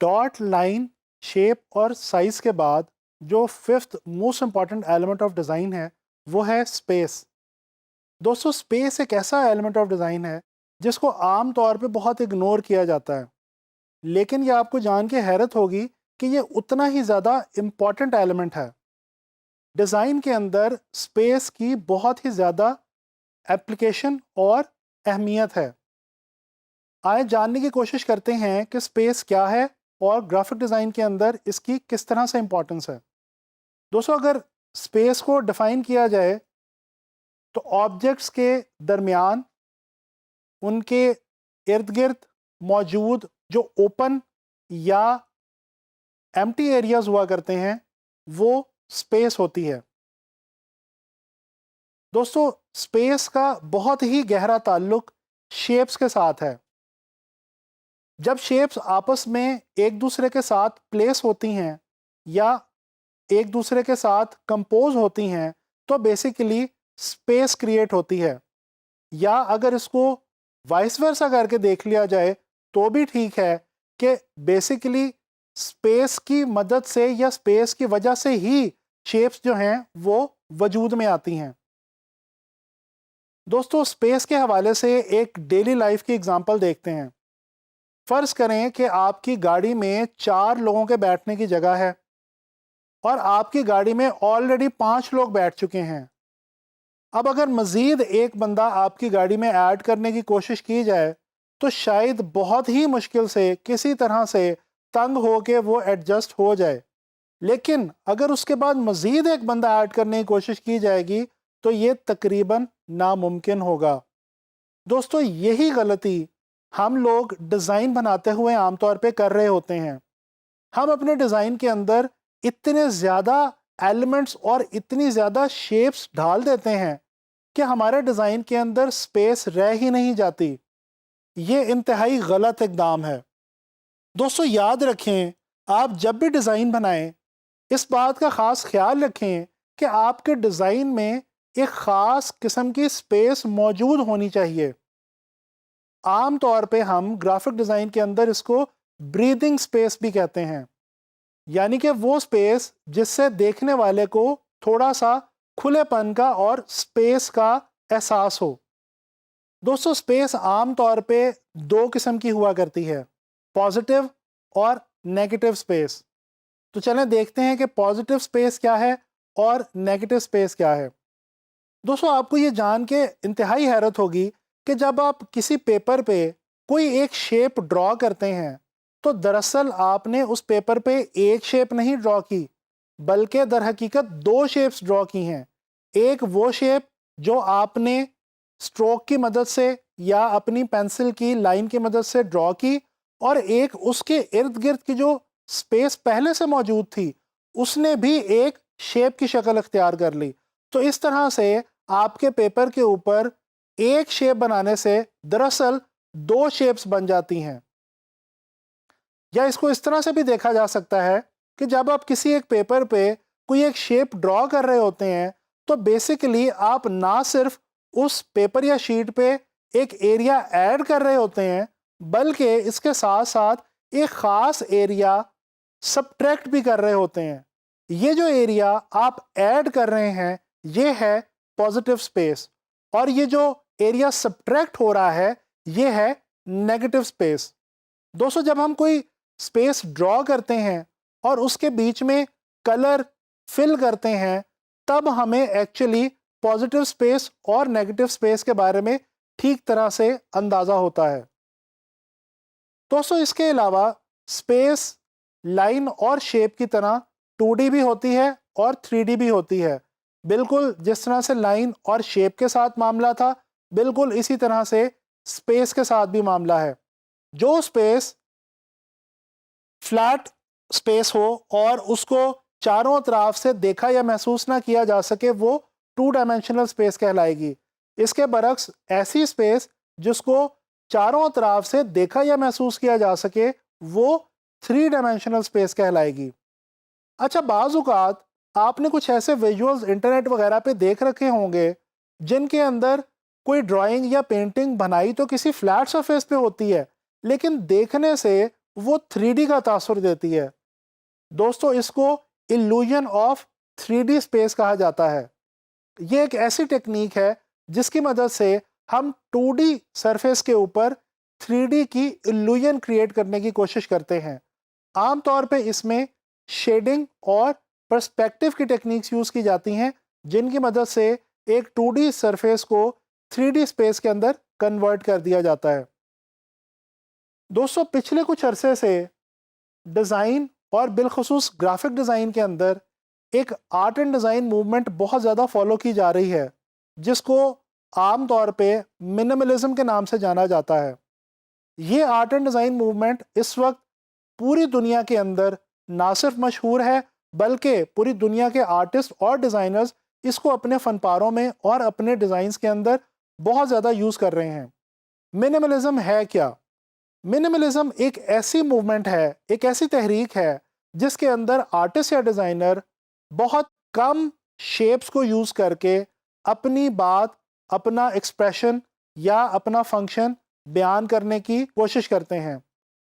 Dot, line, shape और size के बाद जो fifth most important element of design है वो है स्पेस। दोस्तों, स्पेस एक ऐसा एलिमेंट ऑफ डिज़ाइन है जिसको आम तौर पे बहुत इग्नोर किया जाता है, लेकिन ये आपको जान के हैरत होगी कि ये उतना ही ज़्यादा इम्पॉर्टेंट एलिमेंट है। डिज़ाइन के अंदर स्पेस की बहुत ही ज़्यादा एप्लीकेशन और अहमियत है। आइए जानने की कोशिश करते हैं कि स्पेस क्या है और ग्राफिक डिज़ाइन के अंदर इसकी किस तरह से इम्पोर्टेंस है। दोस्तों, अगर स्पेस को डिफ़ाइन किया जाए तो ऑब्जेक्ट्स के दरमियान, उनके इर्द गिर्द मौजूद जो ओपन या एम्प्टी एरियाज हुआ करते हैं वो स्पेस होती है। दोस्तों, स्पेस का बहुत ही गहरा ताल्लुक शेप्स के साथ है। जब शेप्स आपस में एक दूसरे के साथ प्लेस होती हैं या एक दूसरे के साथ कंपोज होती हैं तो बेसिकली स्पेस क्रिएट होती है। या अगर इसको वाइस वर्सा करके देख लिया जाए तो भी ठीक है कि बेसिकली स्पेस की मदद से या स्पेस की वजह से ही शेप्स जो हैं वो वजूद में आती हैं। दोस्तों, स्पेस के हवाले से एक डेली लाइफ की एग्जांपल देखते हैं। फ़र्ज़ करें कि आपकी गाड़ी में 4 लोगों के बैठने की जगह है और आपकी गाड़ी में ऑलरेडी 5 लोग बैठ चुके हैं। अब अगर मज़ीद एक बंदा आपकी गाड़ी में ऐड करने की कोशिश की जाए तो शायद बहुत ही मुश्किल से किसी तरह से तंग हो के वो एडजस्ट हो जाए। लेकिन अगर उसके बाद मज़ीद एक बंदा ऐड करने की कोशिश की जाएगी तो ये तकरीबन नामुमकिन होगा। दोस्तों, यही गलती हम लोग डिज़ाइन बनाते हुए आमतौर पे कर रहे होते हैं। हम अपने डिज़ाइन के अंदर इतने ज़्यादा एलिमेंट्स और इतनी ज़्यादा शेप्स डाल देते हैं कि हमारे डिज़ाइन के अंदर स्पेस रह ही नहीं जाती। ये इंतहाई गलत इक़दाम है। दोस्तों, याद रखें, आप जब भी डिज़ाइन बनाएं इस बात का ख़ास ख्याल रखें कि आपके डिज़ाइन में एक ख़ास किस्म की स्पेस मौजूद होनी चाहिए। आम तौर पे हम ग्राफिक डिज़ाइन के अंदर इसको ब्रीदिंग स्पेस भी कहते हैं, यानी कि वो स्पेस जिससे देखने वाले को थोड़ा सा खुलेपन का और स्पेस का एहसास हो। दोस्तों, स्पेस आम तौर पे 2 किस्म की हुआ करती है, पॉजिटिव और नेगेटिव स्पेस। तो चलें देखते हैं कि पॉजिटिव स्पेस क्या है और नेगेटिव स्पेस क्या है। दोस्तों, आपको ये जान के इंतहाई हैरत होगी कि जब आप किसी पेपर पे कोई एक शेप ड्रॉ करते हैं तो दरअसल आपने उस पेपर पे एक शेप नहीं ड्रॉ की, बल्कि दर हकीकत 2 शेप्स ड्रॉ की हैं। एक वो शेप जो आपने स्ट्रोक की मदद से या अपनी पेंसिल की लाइन की मदद से ड्रॉ की, और एक उसके इर्द गिर्द की जो स्पेस पहले से मौजूद थी उसने भी एक शेप की शक्ल इख्तियार कर ली। तो इस तरह से आपके पेपर के ऊपर एक शेप बनाने से दरअसल 2 शेप्स बन जाती हैं। या इसको इस तरह से भी देखा जा सकता है कि जब आप किसी एक पेपर पे कोई एक शेप ड्रॉ कर रहे होते हैं तो बेसिकली आप ना सिर्फ उस पेपर या शीट पे एक एरिया ऐड कर रहे होते हैं, बल्कि इसके साथ साथ एक ख़ास एरिया सबट्रैक्ट भी कर रहे होते हैं। ये जो एरिया आप ऐड कर रहे हैं ये है पॉजिटिव स्पेस, और ये जो एरिया सबट्रैक्ट हो रहा है ये है नेगेटिव स्पेस। दोस्तों, जब हम कोई स्पेस ड्रॉ करते हैं और उसके बीच में कलर फिल करते हैं तब हमें एक्चुअली पॉजिटिव स्पेस और नेगेटिव स्पेस के बारे में ठीक तरह से अंदाज़ा होता है। दोस्तों, इसके अलावा स्पेस लाइन और शेप की तरह 2D भी होती है और 3D भी होती है। बिल्कुल जिस तरह से लाइन और शेप के साथ मामला था, बिल्कुल इसी तरह से स्पेस के साथ भी मामला है। जो स्पेस फ्लैट स्पेस हो और उसको चारों तरफ से देखा या महसूस ना किया जा सके वो 2 डायमेंशनल स्पेस कहलाएगी। इसके बरक्स ऐसी स्पेस जिसको चारों तरफ से देखा या महसूस किया जा सके वो 3 डायमेंशनल स्पेस कहलाएगी। अच्छा, बाज़ औक़ात आपने कुछ ऐसे विजुअल्स इंटरनेट वगैरह पे देख रखे होंगे जिनके अंदर कोई ड्राइंग या पेंटिंग बनाई तो किसी फ्लैट सरफेस पे होती है, लेकिन देखने से वो 3D का तासुर देती है। दोस्तों, इसको इल्यूजन ऑफ 3D स्पेस कहा जाता है। ये एक ऐसी टेक्निक है जिसकी मदद से हम 2D सरफेस के ऊपर 3D की इल्यूजन क्रिएट करने की कोशिश करते हैं। आमतौर पे इसमें शेडिंग और पर्सपेक्टिव की टेक्निक्स यूज़ की जाती हैं, जिनकी मदद से एक 2D सरफेस को 3D स्पेस के अंदर कन्वर्ट कर दिया जाता है। दोस्तों, पिछले कुछ अरसे से डिज़ाइन और बिलखुसूस ग्राफिक डिज़ाइन के अंदर एक आर्ट एंड डिज़ाइन मूवमेंट बहुत ज़्यादा फॉलो की जा रही है, जिसको आम तौर पे मिनिमलिज्म के नाम से जाना जाता है। ये आर्ट एंड डिज़ाइन मूवमेंट इस वक्त पूरी दुनिया के अंदर ना सिर्फ मशहूर है, बल्कि पूरी दुनिया के आर्टिस्ट और डिज़ाइनर्स इसको अपने फनपारों में और अपने डिज़ाइंस के अंदर बहुत ज़्यादा यूज़ कर रहे हैं। मिनिमलिज्म है क्या? मिनिमलिज्म एक ऐसी मूवमेंट है, एक ऐसी तहरीक है जिसके अंदर आर्टिस्ट या डिज़ाइनर बहुत कम शेप्स को यूज़ करके अपनी बात, अपना एक्सप्रेशन या अपना फंक्शन बयान करने की कोशिश करते हैं।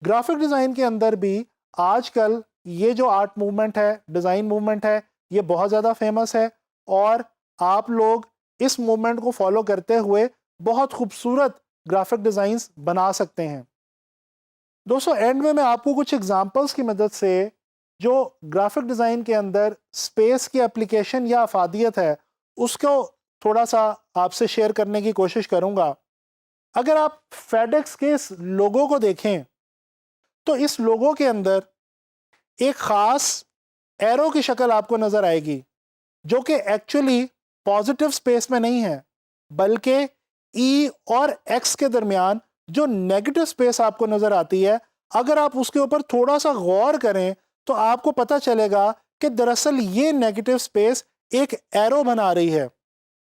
ग्राफिक डिज़ाइन के अंदर भी आजकल ये जो आर्ट मूवमेंट है, डिज़ाइन मूवमेंट है, ये बहुत ज़्यादा फेमस है और आप लोग इस मूवमेंट को फॉलो करते हुए बहुत खूबसूरत ग्राफिक डिज़ाइंस बना सकते हैं। दोस्तों, एंड में मैं आपको कुछ एग्जांपल्स की मदद से जो ग्राफिक डिज़ाइन के अंदर स्पेस की एप्लीकेशन या अफादियत है, उसको थोड़ा सा आपसे शेयर करने की कोशिश करूंगा। अगर आप फेडेक्स के इस लोगो को देखें, तो इस लोगो के अंदर एक ख़ास एरो की शक्ल आपको नज़र आएगी, जो कि एक्चुअली पॉजिटिव स्पेस में नहीं है, बल्कि ई और एक्स के दरमियान जो नेगेटिव स्पेस आपको नज़र आती है, अगर आप उसके ऊपर थोड़ा सा गौर करें तो आपको पता चलेगा कि दरअसल ये नेगेटिव स्पेस एक एरो बना रही है।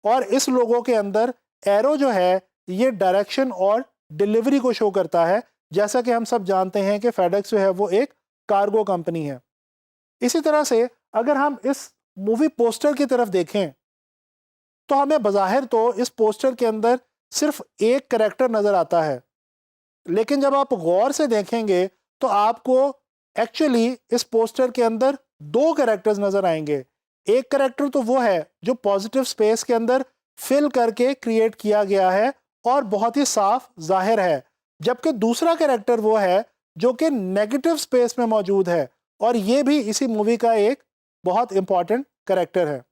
और इस लोगो के अंदर एरो जो है ये डायरेक्शन और डिलीवरी को शो करता है, जैसा कि हम सब जानते हैं कि फेडेक्स जो है वो एक कार्गो कंपनी है। इसी तरह से अगर हम इस मूवी पोस्टर की तरफ देखें, तो हमें बज़ाहिर तो इस पोस्टर के अंदर सिर्फ एक कैरेक्टर नज़र आता है, लेकिन जब आप गौर से देखेंगे तो आपको एक्चुअली इस पोस्टर के अंदर दो कैरेक्टर्स नज़र आएंगे। एक कैरेक्टर तो वो है जो पॉजिटिव स्पेस के अंदर फिल करके क्रिएट किया गया है और बहुत ही साफ जाहिर है, जबकि दूसरा कैरेक्टर वो है जो कि नेगेटिव स्पेस में मौजूद है और ये भी इसी मूवी का एक बहुत इंपॉर्टेंट कैरेक्टर है।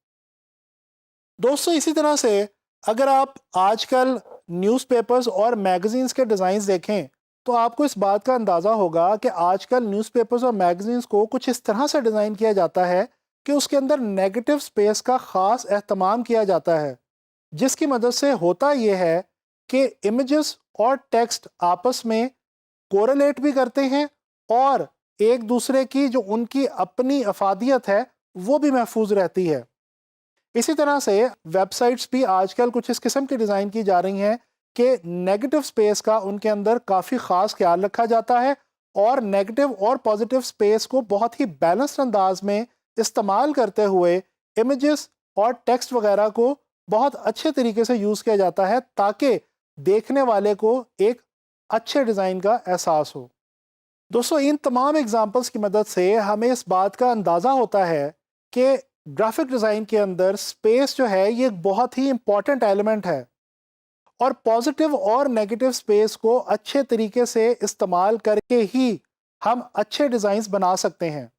दोस्तों, इसी तरह से अगर आप आजकल न्यूज़पेपर्स और मैगज़ीन्स के डिज़ाइंस देखें, तो आपको इस बात का अंदाज़ा होगा कि आजकल न्यूज़पेपर्स और मैगज़ीन्स को कुछ इस तरह से डिज़ाइन किया जाता है कि उसके अंदर नेगेटिव स्पेस का ख़ास एहतमाम किया जाता है, जिसकी मदद से होता ये है कि इमेजेस और टेक्स्ट आपस में कोरिलेट भी करते हैं और एक दूसरे की जो उनकी अपनी अफादियत है वो भी महफूज रहती है। इसी तरह से वेबसाइट्स भी आजकल कुछ इस किस्म की डिज़ाइन की जा रही हैं कि नेगेटिव स्पेस का उनके अंदर काफ़ी ख़ास ख्याल रखा जाता है और नेगेटिव और पॉजिटिव स्पेस को बहुत ही बैलेंस्ड अंदाज में इस्तेमाल करते हुए इमेजेस और टेक्स्ट वगैरह को बहुत अच्छे तरीके से यूज़ किया जाता है, ताकि देखने वाले को एक अच्छे डिज़ाइन का एहसास हो। दोस्तों, इन तमाम एग्जांपल्स की मदद से हमें इस बात का अंदाज़ा होता है कि ग्राफिक डिज़ाइन के अंदर स्पेस जो है ये एक बहुत ही इंपॉर्टेंट एलिमेंट है और पॉजिटिव और नेगेटिव स्पेस को अच्छे तरीके से इस्तेमाल करके ही हम अच्छे डिज़ाइंस बना सकते हैं।